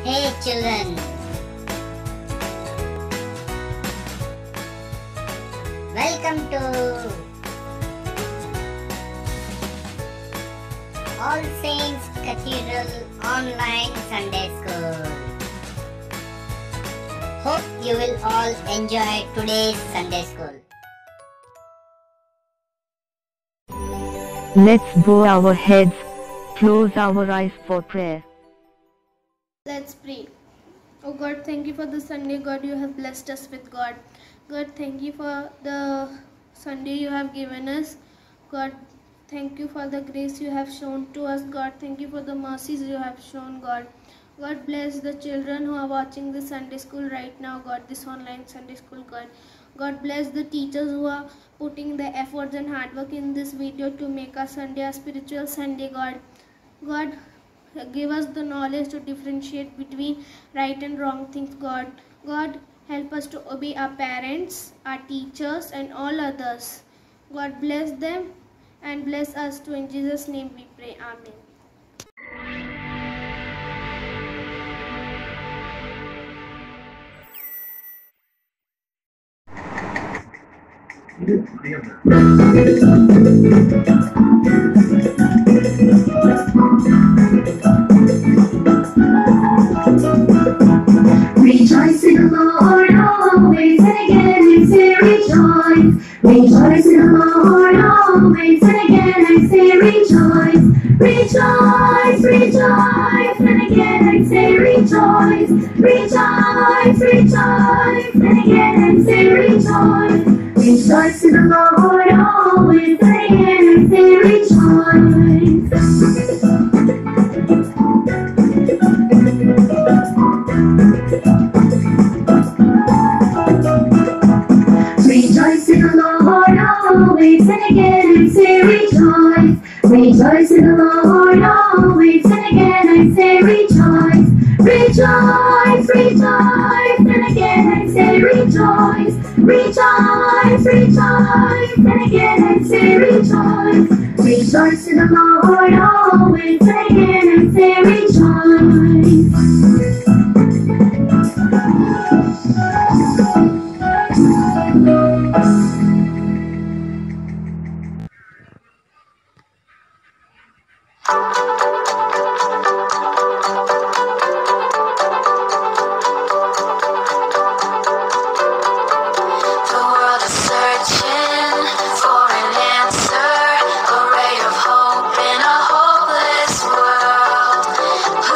Hey children, welcome to All Saints Cathedral Online Sunday School. Hope you will all enjoy today's Sunday School. Let's bow our heads, close our eyes for prayer. Let's pray. Oh God, thank you for the Sunday. God, you have blessed us with God. God, thank you for the Sunday you have given us. God, thank you for the grace you have shown to us. God, thank you for the mercies you have shown, God. God, bless the children who are watching this Sunday school right now, God, this online Sunday school, God. God, bless the teachers who are putting the efforts and hard work in this video to make our Sunday a spiritual Sunday, God. God, give us the knowledge to differentiate between right and wrong things, God. God, help us to obey our parents, our teachers, and all others. God, bless them and bless us too. In Jesus' name we pray. Amen. Rejoice in the Lord always, and again I say rejoice. Rejoice in the Lord always, and again I say rejoice. Rejoice, rejoice, and again I say rejoice. Rejoice, rejoice, and again I say rejoice. Rejoice in the Lord always, and again I say rejoice. Rejoice in the Lord always, and again I say rejoice. Rejoice in the Lord always, and again I say rejoice. Rejoice, rejoice, and again I say rejoice. Rejoice, rejoice, and again I say rejoice. Rejoice in the Lord always, and again I say rejoice. Who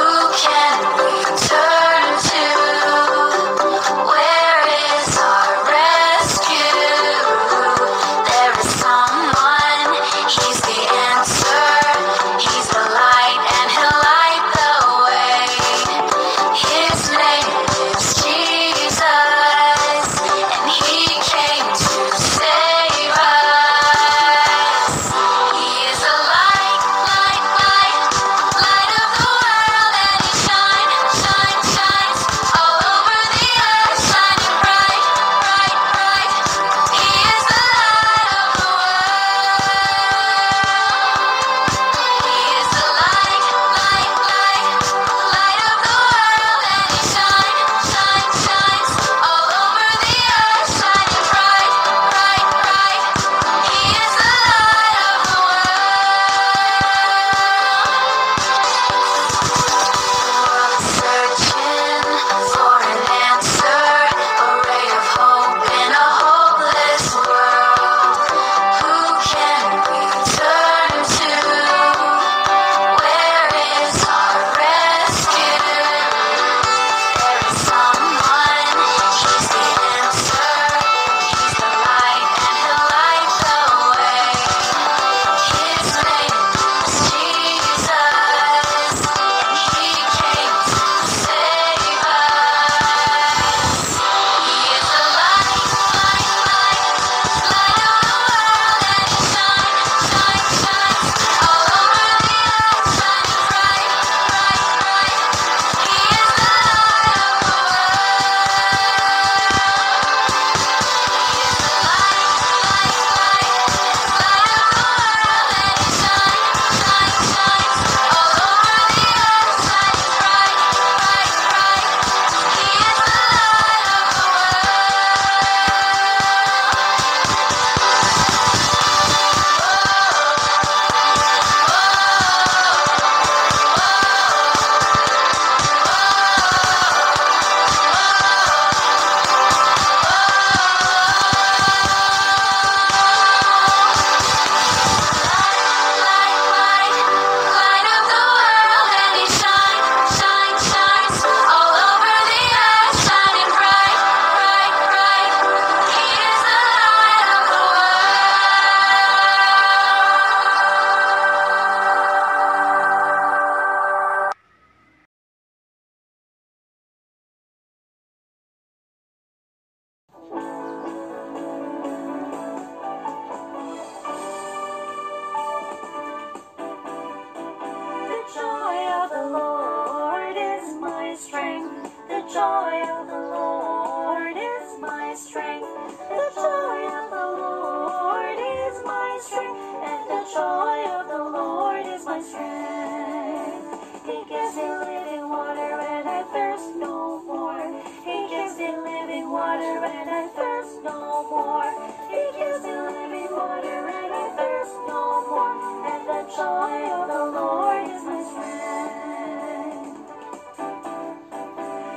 joy of the Lord is my strength. The joy of the Lord is my strength. And the joy of the Lord is my strength. He gives me living water and I thirst no more. He gives me living water and I thirst no more. He gives me living water and I thirst no more. And the joy of the Lord is my strength.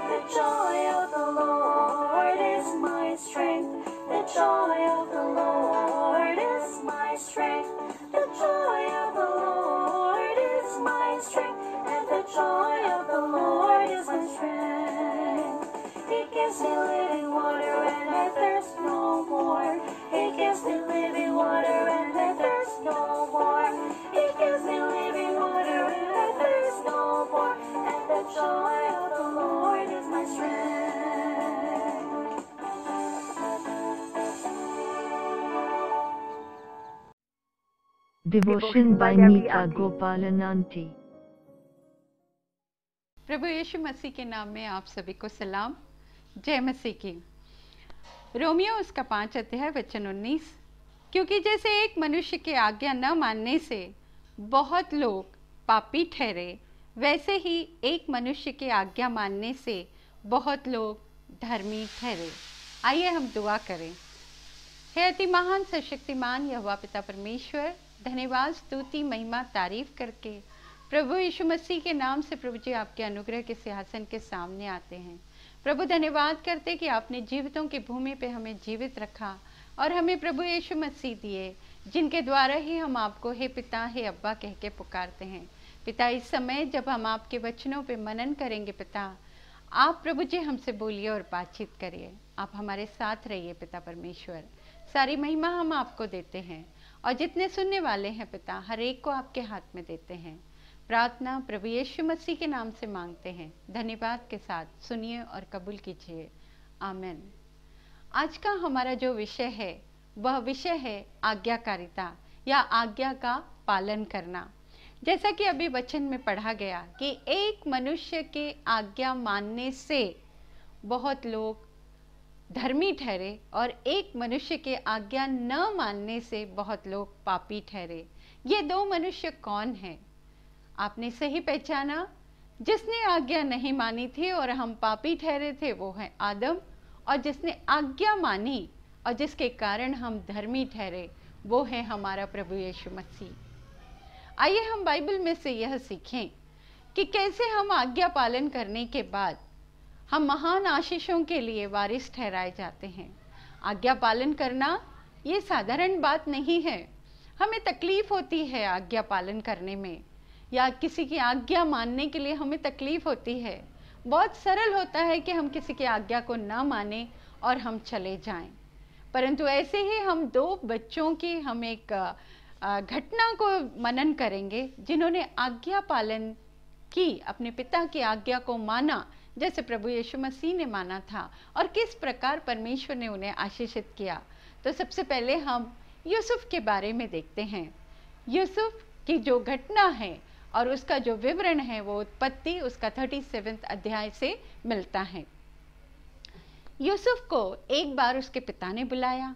The joy of the Lord is my strength. The joy of the Lord is my strength. The joy of the Lord is my strength. And the joy of the Lord is my strength. He gives me living water and I thirst no more. He gives me living water and I thirst no more. He gives me living water and I thirst no more. And the joy of the Lord is my strength. Devotion by Nita Gopalananti. प्रभु यीशु मसीह के नाम में आप सभी को सलाम। जय मसीह की। Romeo उसका 5 अध्याय वचन 19। क्योंकि जैसे एक मनुष्य की आज्ञा न मानने से बहुत लोग पापी ठहरे, वैसे ही एक मनुष्य की आज्ञा मानने से बहुत लोग धर्मी ठहरे। आइए हम दुआ करें। हे अति महान सशक्तिमान यहोवा पिता परमेश्वर, धन्यवाद, स्तुति, महिमा, तारीफ करके प्रभु यीशु मसीह के नाम से प्रभु जी आपके अनुग्रह के सिंहासन के सामने आते हैं। प्रभु धन्यवाद करते कि आपने जीवितों की भूमि पे हमें जीवित रखा और हमें प्रभु यीशु मसीह दिए, जिनके द्वारा ही हम आपको हे पिता, हे अब्बा कह के पुकारते हैं। पिता, इस समय जब हम आपके वचनों पे मनन करेंगे पिता, आप प्रभु जी हमसे बोलिए और बातचीत करिए। आप हमारे साथ रहिए पिता परमेश्वर। सारी महिमा हम आपको देते हैं और जितने सुनने वाले हैं पिता, हर एक को आपके हाथ में देते हैं। प्रार्थना प्रभु यीशु मसीह के नाम से मांगते हैं, धन्यवाद के साथ सुनिए और कबूल कीजिए। आमीन। आज का हमारा जो विषय है वह विषय है आज्ञाकारिता या आज्ञा का पालन करना। जैसा कि अभी वचन में पढ़ा गया कि एक मनुष्य के आज्ञा मानने से बहुत लोग धर्मी ठहरे और एक मनुष्य के आज्ञा न मानने से बहुत लोग पापी ठहरे। ये दो मनुष्य कौन हैं? आपने सही पहचाना। जिसने आज्ञा नहीं मानी थी और हम पापी ठहरे थे वो है आदम, और जिसने आज्ञा मानी और जिसके कारण हम धर्मी ठहरे वो है हमारा प्रभु यीशु मसीह। आइए हम बाइबल में से यह सीखें कि कैसे हम आज्ञा पालन करने के बाद हम महान आशीषों के लिए वारिस ठहराए जाते हैं। आज्ञा पालन करना ये साधारण बात नहीं है। हमें तकलीफ होती है आज्ञा पालन करने में, या किसी की आज्ञा मानने के लिए हमें तकलीफ होती है। बहुत सरल होता है कि हम किसी की आज्ञा को ना माने और हम चले जाएं, परंतु ऐसे ही हम दो बच्चों की हम एक घटना को मनन करेंगे जिन्होंने आज्ञा पालन की, अपने पिता की आज्ञा को माना जैसे प्रभु यीशु मसीह ने माना था, और किस प्रकार परमेश्वर ने उन्हें आशीषित किया। तो सबसे पहले हम यूसुफ के बारे में देखते हैं। यूसुफ की जो घटना है और उसका जो विवरण है वो उत्पत्ति उसका 37 अध्याय से मिलता है। यूसुफ को एक बार उसके पिता ने बुलाया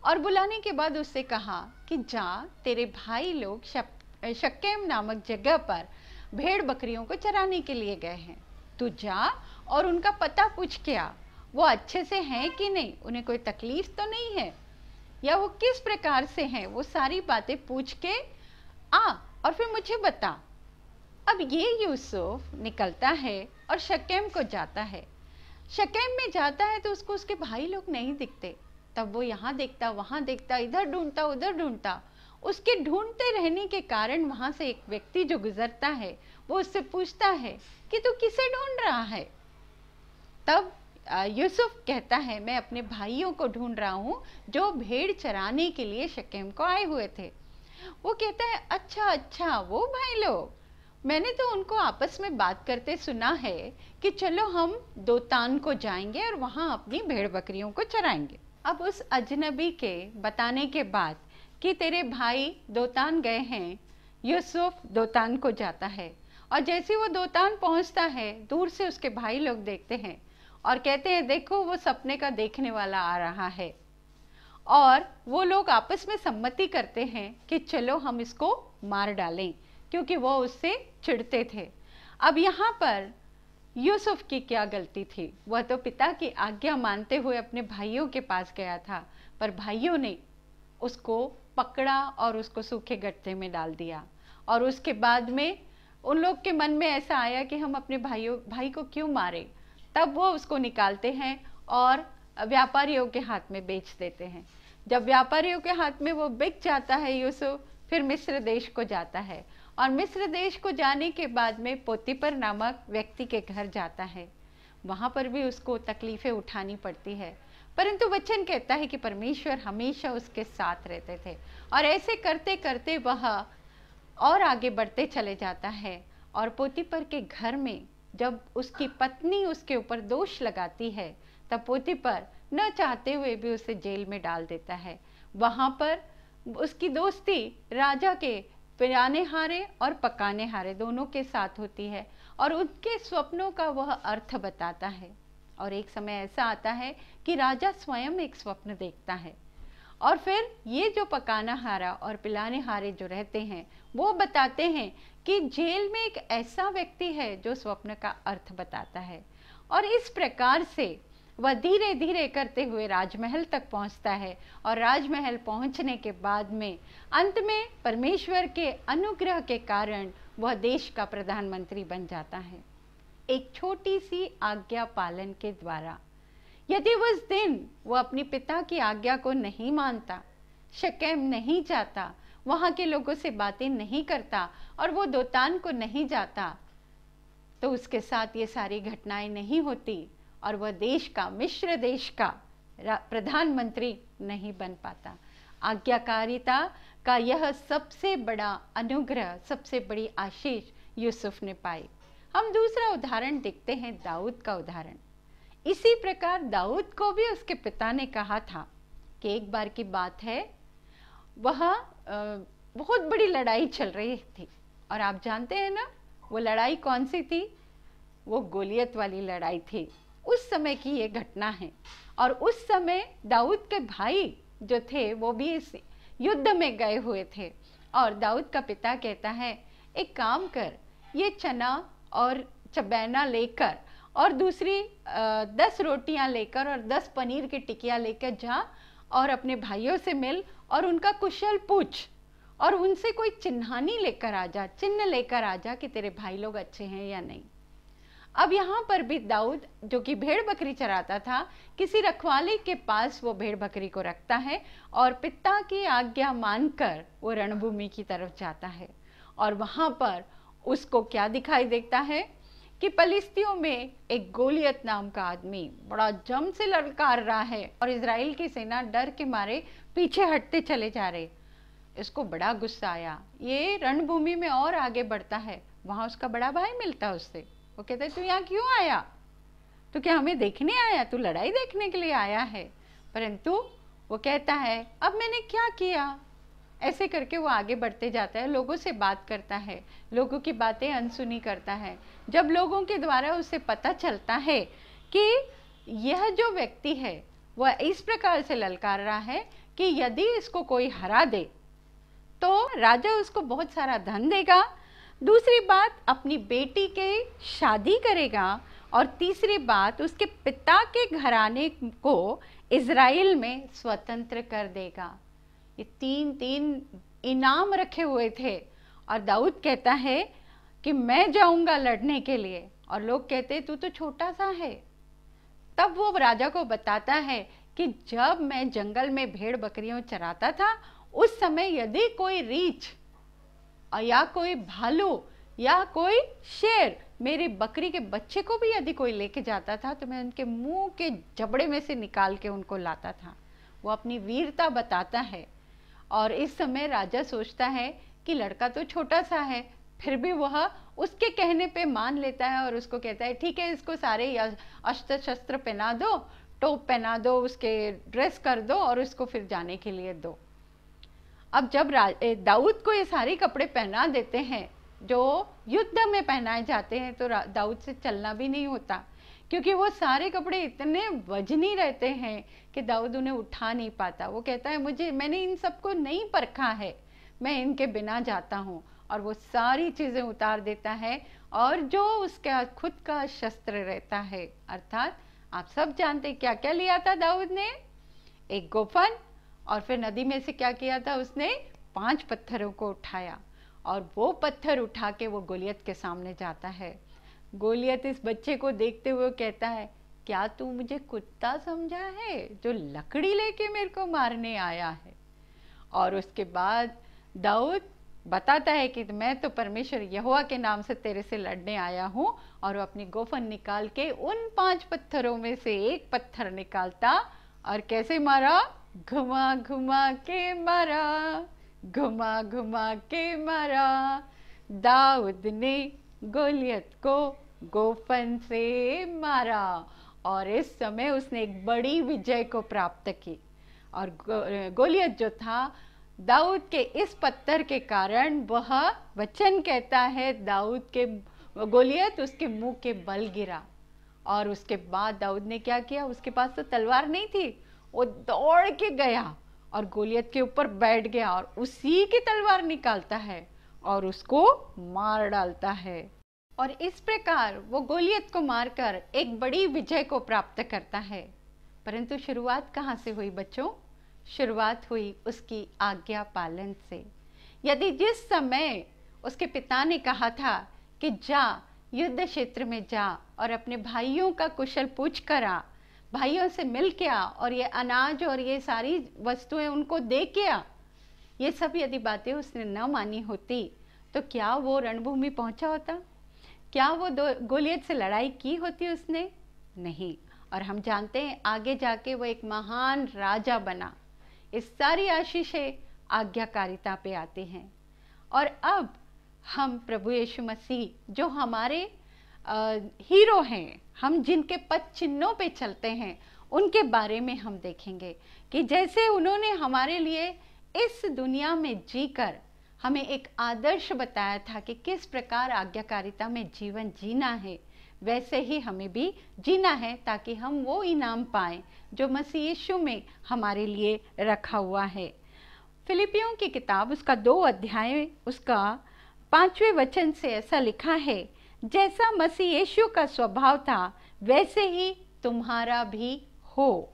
और बुलाने के बाद उससे कहा कि जा, तेरे भाई लोग शक्केम नामक जगह पर भेड़ बकरियों को चराने के लिए गए हैं। तू जा और उनका पता पूछ के आ, वो अच्छे से हैं कि नहीं, उन्हें कोई तकलीफ तो नहीं है, या वो किस प्रकार से हैं, वो सारी बातें पूछ के आ और फिर मुझे बता। अब ये यूसुफ निकलता है और शकेम को जाता है। शकेम में जाता है तो उसको उसके भाई लोग नहीं दिखते। तब वो यहाँ देखता, वहाँ देखता, इधर ढूंढता, उधर ढूंढता। उसके ढूंढते रहने के कारण वहाँ से एक व्यक्ति जो गुजरता है वो उससे पूछता है कि तू किसे ढूंढ रहा है। तब यूसुफ कहता है, मैं अपने भाइयों को ढूंढ रहा हूँ जो भेड़ चराने के लिए शकेम को आए हुए थे। वो कहता है, अच्छा अच्छा, वो भाई लोग, मैंने तो उनको आपस में बात करते सुना है कि चलो हम दोतान को जाएंगे और वहाँ अपनी भेड़ बकरियों को चराएंगे। अब उस अजनबी के बताने के बाद कि तेरे भाई दोतान गए हैं, यूसुफ दोतान को जाता है और जैसे वो दोतान पहुँचता है दूर से उसके भाई लोग देखते हैं और कहते हैं देखो वो सपने का देखने वाला आ रहा है, और वो लोग आपस में सम्मति करते हैं कि चलो हम इसको मार डालें, क्योंकि वो उससे चिढ़ते थे। अब यहाँ पर यूसुफ की क्या गलती थी? वह तो पिता की आज्ञा मानते हुए अपने भाइयों के पास गया था, पर भाइयों ने उसको पकड़ा और उसको सूखे गड्ढे में डाल दिया। और उसके बाद में उन लोग के मन में ऐसा आया कि हम अपने भाई को क्यों मारे। तब वो उसको निकालते हैं और व्यापारियों के हाथ में बेच देते हैं। जब व्यापारियों के हाथ में वो बिक जाता है यूसुफ, फिर मिस्र देश को जाता है, और मिस्र देश को जाने के बाद में पोतीपर नामक व्यक्ति के घर जाता है। वहाँ पर भी उसको तकलीफ़ें उठानी पड़ती है, परंतु वचन कहता है कि परमेश्वर हमेशा उसके साथ रहते थे, और ऐसे करते करते वह और आगे बढ़ते चले जाता है। और पोतीपर के घर में जब उसकी पत्नी उसके ऊपर दोष लगाती है, तब पोतीपर न चाहते हुए भी उसे जेल में डाल देता है। वहाँ पर उसकी दोस्ती राजा के पिलाने हारे और पकाने हारे दोनों के साथ होती है, और उनके स्वप्नों का वह अर्थ बताता है। और एक समय ऐसा आता है कि राजा स्वयं एक स्वप्न देखता है, और फिर ये जो पकाना हारा और पिलाने हारे जो रहते हैं वो बताते हैं कि जेल में एक ऐसा व्यक्ति है जो स्वप्न का अर्थ बताता है। और इस प्रकार से वह धीरे धीरे करते हुए राजमहल तक पहुंचता है, और राजमहल पहुंचने के बाद में अंत में परमेश्वर के अनुग्रह के कारण वह देश का प्रधानमंत्री बन जाता है, एक छोटी सी आज्ञा पालन के द्वारा। यदि उस दिन वो अपने पिता की आज्ञा को नहीं मानता, शकेम नहीं जाता, वहाँ के लोगों से बातें नहीं करता, और वो दोतान को नहीं जाता, तो उसके साथ ये सारी घटनाएं नहीं होती, और वह देश का, मिस्र देश का प्रधानमंत्री नहीं बन पाता। आज्ञाकारिता का यह सबसे बड़ा अनुग्रह, सबसे बड़ी आशीष यूसुफ ने पाई। हम दूसरा उदाहरण देखते हैं, दाऊद का उदाहरण। इसी प्रकार दाऊद को भी उसके पिता ने कहा था कि एक बार की बात है, वह बहुत बड़ी लड़ाई चल रही थी, और आप जानते हैं ना वो लड़ाई कौन सी थी? वो गोलियत वाली लड़ाई थी। उस समय की ये घटना है, और उस समय दाऊद के भाई जो थे वो भी इस युद्ध में गए हुए थे। और दाऊद का पिता कहता है, एक काम कर, ये चना और चबैना लेकर और दूसरी 10 रोटियां लेकर और 10 पनीर की टिकियां लेकर जा, और अपने भाइयों से मिल और उनका कुशल पूछ, और उनसे कोई चिन्हानी लेकर आ जा, चिन्ह लेकर आ जा कि तेरे भाई लोग अच्छे हैं या नहीं। अब यहाँ पर भी दाऊद जो कि भेड़ बकरी चराता था, किसी रखवाले के पास वो भेड़ बकरी को रखता है, और पिता की आज्ञा मानकर वो रणभूमि की तरफ जाता है। और वहाँ पर उसको क्या दिखाई देता है कि फलिस्तियों में एक गोलियत नाम का आदमी बड़ा जम से ललकार रहा है, और इजराइल की सेना डर के मारे पीछे हटते चले जा रहे। इसको बड़ा गुस्सा आया, ये रणभूमि में और आगे बढ़ता है। वहाँ उसका बड़ा भाई मिलता उससे, वो कहता है तू यहाँ क्यों आया? तो क्या हमें देखने आया? तू लड़ाई देखने के लिए आया है? परंतु वो कहता है अब मैंने क्या किया? ऐसे करके वो आगे बढ़ते जाता है, लोगों से बात करता है, लोगों की बातें अनसुनी करता है। जब लोगों के द्वारा उसे पता चलता है कि यह जो व्यक्ति है वह इस प्रकार से ललकार रहा है कि यदि इसको कोई हरा दे तो राजा उसको बहुत सारा धन देगा, दूसरी बात अपनी बेटी के शादी करेगा, और तीसरी बात उसके पिता के घराने को इजराइल में स्वतंत्र कर देगा। ये तीन इनाम रखे हुए थे, और दाऊद कहता है कि मैं जाऊंगा लड़ने के लिए, और लोग कहते तू तो छोटा सा है। तब वो राजा को बताता है कि जब मैं जंगल में भेड़ बकरियों चराता था, उस समय यदि कोई रीछ या कोई भालू या कोई शेर मेरी बकरी के बच्चे को भी यदि कोई लेके जाता था, तो मैं उनके मुंह के जबड़े में से निकाल के उनको लाता था। वो अपनी वीरता बताता है। और इस समय राजा सोचता है कि लड़का तो छोटा सा है, फिर भी वह उसके कहने पे मान लेता है, और उसको कहता है ठीक है, इसको सारे अस्त्र शस्त्र पहना दो, टोप पहना दो, उसके ड्रेस कर दो, और उसको फिर जाने के लिए दो। अब जब दाऊद को ये सारे कपड़े पहना देते हैं जो युद्ध में पहनाए जाते हैं, तो दाऊद से चलना भी नहीं होता, क्योंकि वो सारे कपड़े इतने वजनी रहते हैं कि दाऊद उन्हें उठा नहीं पाता। वो कहता है मैंने इन सबको नहीं परखा है, मैं इनके बिना जाता हूँ। और वो सारी चीजें उतार देता है, और जो उसका खुद का शस्त्र रहता है, अर्थात आप सब जानते क्या क्या लिया था दाऊद ने, एक गोफन, और फिर नदी में से क्या किया था, उसने 5 पत्थरों को उठाया, और वो पत्थर उठा के वो गोलियत के सामने जाता है। गोलियत इस बच्चे को देखते हुए कहता है, क्या तू मुझे कुत्ता समझा है जो लकड़ी लेके मेरे को मारने आया है? और उसके बाद दाऊद बताता है कि मैं तो परमेश्वर यहोवा के नाम से तेरे से लड़ने आया हूँ, और वो अपनी गोफन निकाल के उन 5 पत्थरों में से एक पत्थर निकालता, और कैसे मारा, घुमा घुमा के मारा, घुमा घुमा के मारा। दाऊद ने गोलियत को गोफन से मारा, और इस समय उसने एक बड़ी विजय को प्राप्त की। और गोलियत जो था, दाऊद के इस पत्थर के कारण, वह वचन कहता है दाऊद के गोलियत उसके मुंह के बल गिरा। और उसके बाद दाऊद ने क्या किया, उसके पास तो तलवार नहीं थी, वो दौड़ के गया और गोलियत के ऊपर बैठ गया, और उसी की तलवार निकालता है और उसको मार डालता है। और इस प्रकार वो गोलियत को मारकर एक बड़ी विजय को प्राप्त करता है। परंतु शुरुआत कहाँ से हुई बच्चों? शुरुआत हुई उसकी आज्ञा पालन से। यदि जिस समय उसके पिता ने कहा था कि जा युद्ध क्षेत्र में जा और अपने भाइयों का कुशल पूछ कर आ, भाइयों से मिल के आ, और ये अनाज और ये सारी वस्तुएं उनको दे के आ, ये सब यदि बातें उसने न मानी होती तो क्या वो रणभूमि पहुंचा होता? क्या वो गोलियत से लड़ाई की होती उसने? नहीं। और हम जानते हैं आगे जाके वो एक महान राजा बना। इस सारी आशीषें आज्ञाकारिता पे आते हैं। और अब हम प्रभु यीशु मसीह जो हमारे हीरो हैं, हम जिनके पद चिन्हों पे चलते हैं, उनके बारे में हम देखेंगे कि जैसे उन्होंने हमारे लिए इस दुनिया में जीकर हमें एक आदर्श बताया था कि किस प्रकार आज्ञाकारिता में जीवन जीना है, वैसे ही हमें भी जीना है ताकि हम वो इनाम पाएं जो मसीह यीशु में हमारे लिए रखा हुआ है। फिलिपियों की किताब उसका 2 अध्याय उसका 5वें वचन से ऐसा लिखा है, जैसा मसीह यीशु का स्वभाव था वैसे ही तुम्हारा भी हो,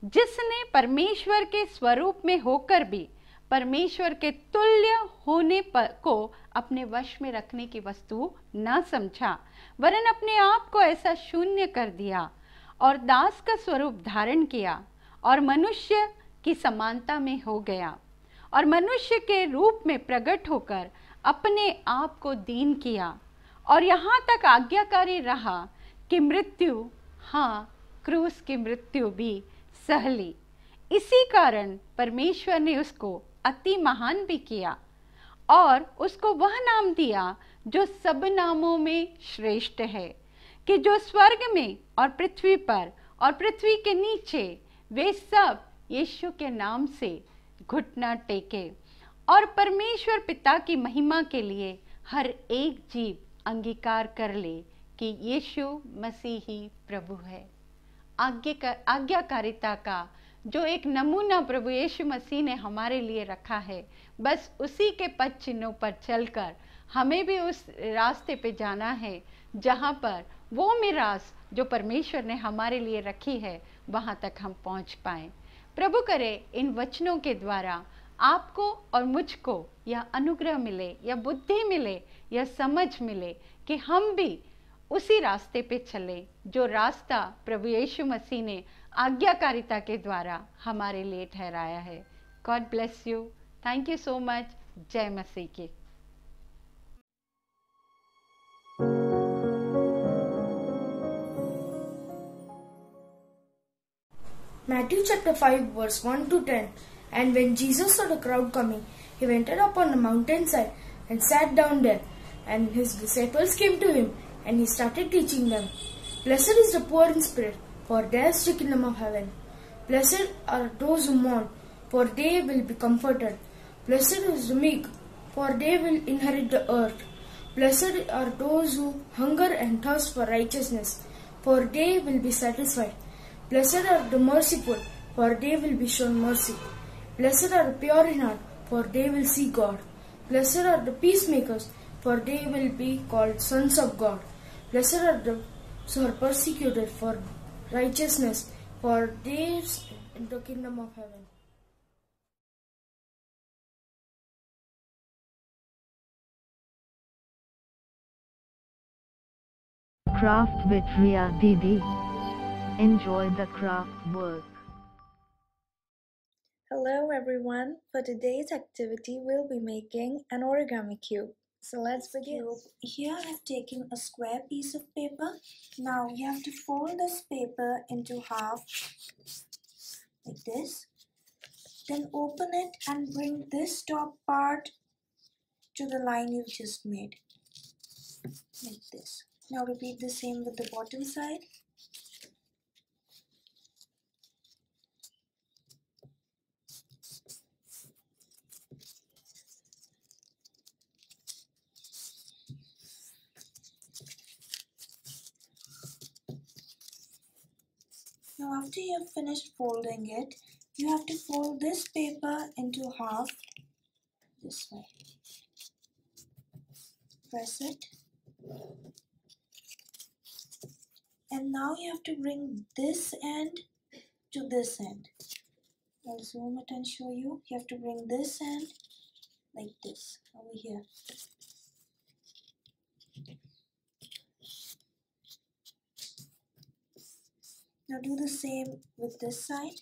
जिसने परमेश्वर के स्वरूप में होकर भी परमेश्वर के तुल्य होने को अपने वश में रखने की वस्तु न समझा, वरन अपने आप को ऐसा शून्य कर दिया और दास का स्वरूप धारण किया और मनुष्य की समानता में हो गया, और मनुष्य के रूप में प्रकट होकर अपने आप को दीन किया, और यहाँ तक आज्ञाकारी रहा कि मृत्यु, हाँ क्रूस की मृत्यु भी सह ली। इसी कारण परमेश्वर ने उसको अति महान भी किया और उसको वह नाम दिया जो सब नामों में श्रेष्ठ है, कि जो स्वर्ग में और पृथ्वी पर और पृथ्वी के नीचे वे सब यीशु के नाम से घुटना टेके, और परमेश्वर पिता की महिमा के लिए हर एक जीव अंगीकार कर ले कि यीशु मसीह ही प्रभु है। आज्ञाकारिता का जो एक नमूना प्रभु यीशु मसीह ने हमारे लिए रखा है, बस उसी के पद चिन्हों पर चलकर हमें भी उस रास्ते पे जाना है जहाँ पर वो मिरास जो परमेश्वर ने हमारे लिए रखी है वहाँ तक हम पहुँच पाएं। प्रभु करे इन वचनों के द्वारा आपको और मुझको यह अनुग्रह मिले, या बुद्धि मिले, या समझ मिले कि हम भी उसी रास्ते पे चले जो रास्ता प्रभु यीशु मसीह ने आज्ञाकारिता के द्वारा हमारे लिए ठहराया है। God bless you. Thank you so much. जय मसीह की। Matthew chapter 5 verse 1 to 10. And when Jesus saw the crowd coming, he went up on the mountainside and sat down there. And his disciples came to him, and he started teaching them. Blessed is the poor in spirit, for theirs is the kingdom of heaven. Blessed are those who mourn, for they will be comforted. Blessed is the meek, for they will inherit the earth. Blessed are those who hunger and thirst for righteousness, for they will be satisfied. Blessed are the merciful, for they will be shown mercy. Blessed are the pure in heart, for they will see God. Blessed are the peacemakers, for they will be called sons of God. Blessed are those who are persecuted for righteousness, for theirs is the kingdom of heaven. Craft with Ria Didi. Enjoy the craft work. Hello everyone, for today's activity we'll be making an origami cube. So let's begin. Here I have taken a square piece of paper. Now you have to fold this paper into half like this. Then open it and bring this top part to the line you've just made. Like this. Now repeat the same with the bottom side. Now after you have finished folding it, you have to fold this paper into half this way. Press it. And now you have to bring this end to this end. I'll zoom it and show you. You have to bring this end like this over here. Now do the same with this side.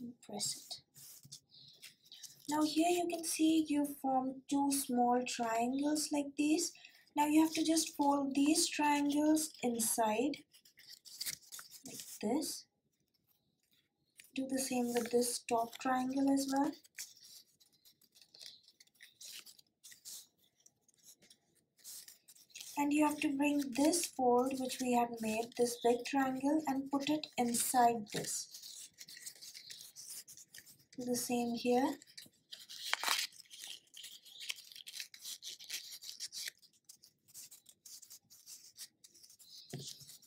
And press it. Now here you can see you formed two small triangles like these. Now you have to just fold these triangles inside like this. Do the same with this top triangle as well. And you have to bring this fold which we had made, this big triangle, and put it inside this. Do the same here.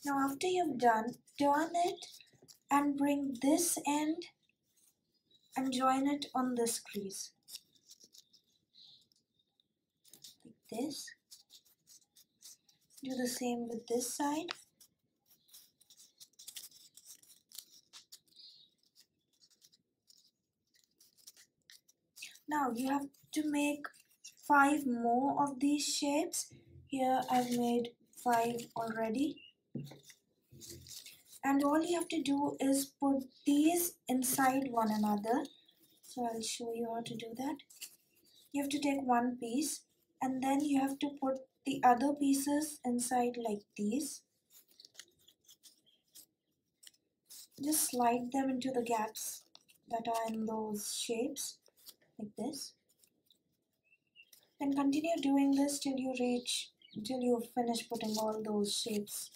Now after you've done, turn it and bring this end and join it on this crease. Like this. Do the same with this side. Now you have to make 5 more of these shapes. Here I've made 5 already. And all you have to do is put these inside one another. So I'll show you how to do that. You have to take one piece and then you have to put the other pieces inside like these. Just slide them into the gaps that are in those shapes like this. And continue doing this till you finish putting all those shapes.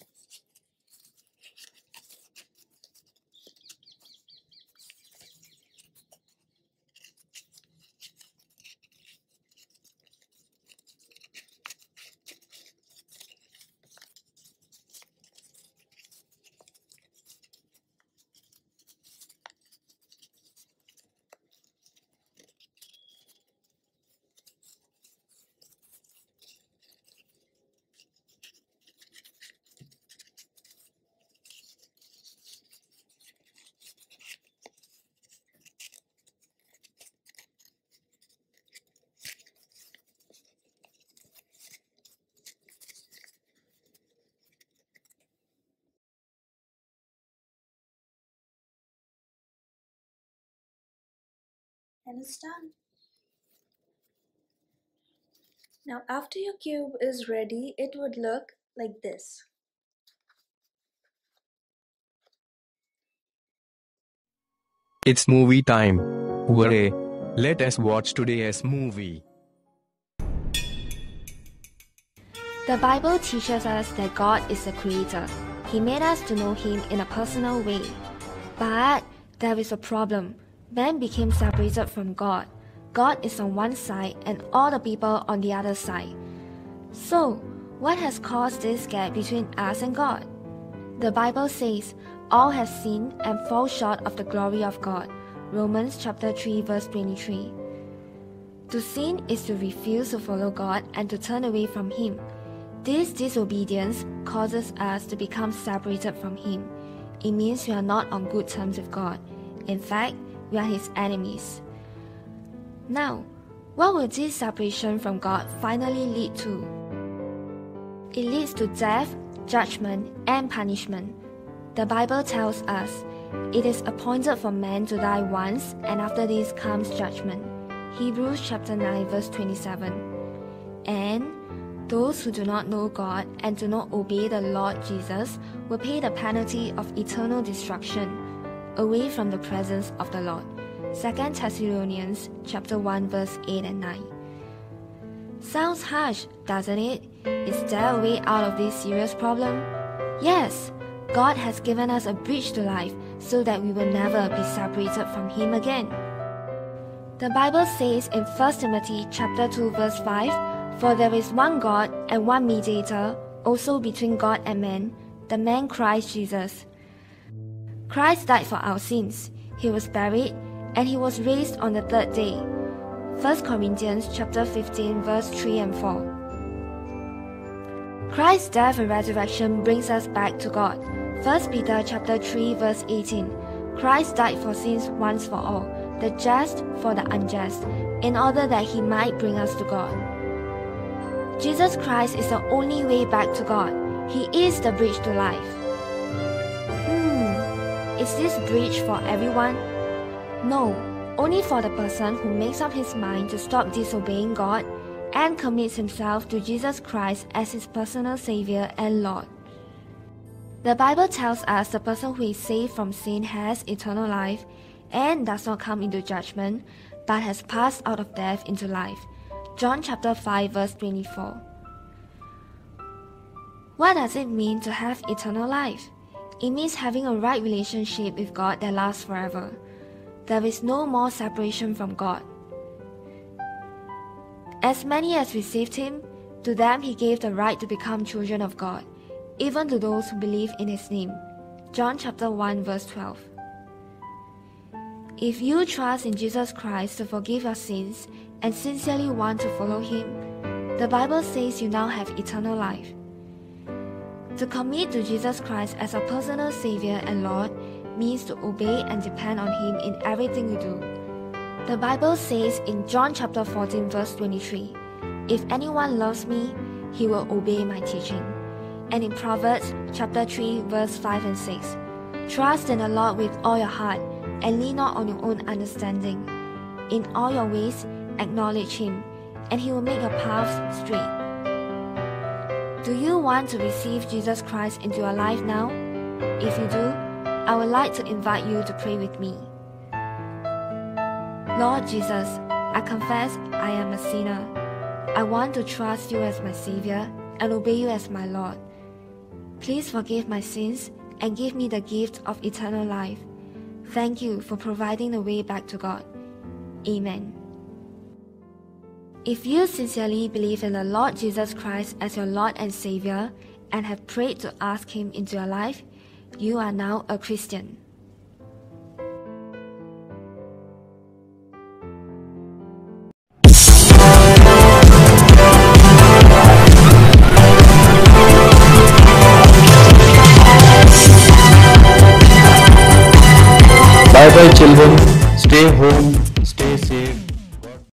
And it's done. Now after your cube is ready, it would look like this. It's movie time. Hooray! Let us watch today's movie. The Bible teaches us that God is the creator. He made us to know Him in a personal way. But there is a problem. Man became separated from God. God is on one side and all the people on the other side. So, what has caused this gap between us and God? The Bible says, all have sinned and fall short of the glory of God. Romans chapter 3 verse 23. To sin is to refuse to follow God and to turn away from Him. This disobedience causes us to become separated from Him. It means we are not on good terms with God. In fact, we are His enemies. Now, what will this separation from God finally lead to? It leads to death, judgment, and punishment. The Bible tells us, it is appointed for man to die once, and after this comes judgment. Hebrews chapter 9 verse 27. And those who do not know God and do not obey the Lord Jesus will pay the penalty of eternal destruction, away from the presence of the Lord. 2 Thessalonians chapter 1 verse 8 and 9. Sounds harsh, doesn't it? Is there a way out of this serious problem? Yes, God has given us a bridge to life so that we will never be separated from Him again. The Bible says in 1 Timothy chapter 2 verse 5, "For there is one God and one mediator, also between God and man, the man Christ Jesus." Christ died for our sins. He was buried, and He was raised on the third day. 1 Corinthians chapter 15 verse 3 and 4. Christ's death and resurrection brings us back to God. 1 Peter chapter 3 verse 18. Christ died for sins once for all, the just for the unjust, in order that He might bring us to God. Jesus Christ is the only way back to God. He is the bridge to life. Is this bridge for everyone? No, only for the person who makes up his mind to stop disobeying God and commits himself to Jesus Christ as his personal Savior and Lord. The Bible tells us the person who is saved from sin has eternal life and does not come into judgment, but has passed out of death into life. John chapter 5 verse 24. What does it mean to have eternal life? It means having a right relationship with God that lasts forever. There is no more separation from God. As many as received Him, to them He gave the right to become children of God, even to those who believe in His name. John chapter 1 verse 12. If you trust in Jesus Christ to forgive your sins and sincerely want to follow Him, the Bible says you now have eternal life. To commit to Jesus Christ as a personal Savior and Lord means to obey and depend on Him in everything you do. The Bible says in John chapter 14 verse 23, "If anyone loves me, he will obey my teaching." And in Proverbs chapter 3 verse 5 and 6, "Trust in the Lord with all your heart and lean not on your own understanding. In all your ways acknowledge Him, and He will make your paths straight." Do you want to receive Jesus Christ into your life now? If you do, I would like to invite you to pray with me. Lord Jesus, I confess I am a sinner. I want to trust You as my Savior and obey You as my Lord. Please forgive my sins and give me the gift of eternal life. Thank You for providing the way back to God. Amen. If you sincerely believe in the Lord Jesus Christ as your Lord and Savior and have prayed to ask Him into your life, you are now a Christian. Bye bye children, stay home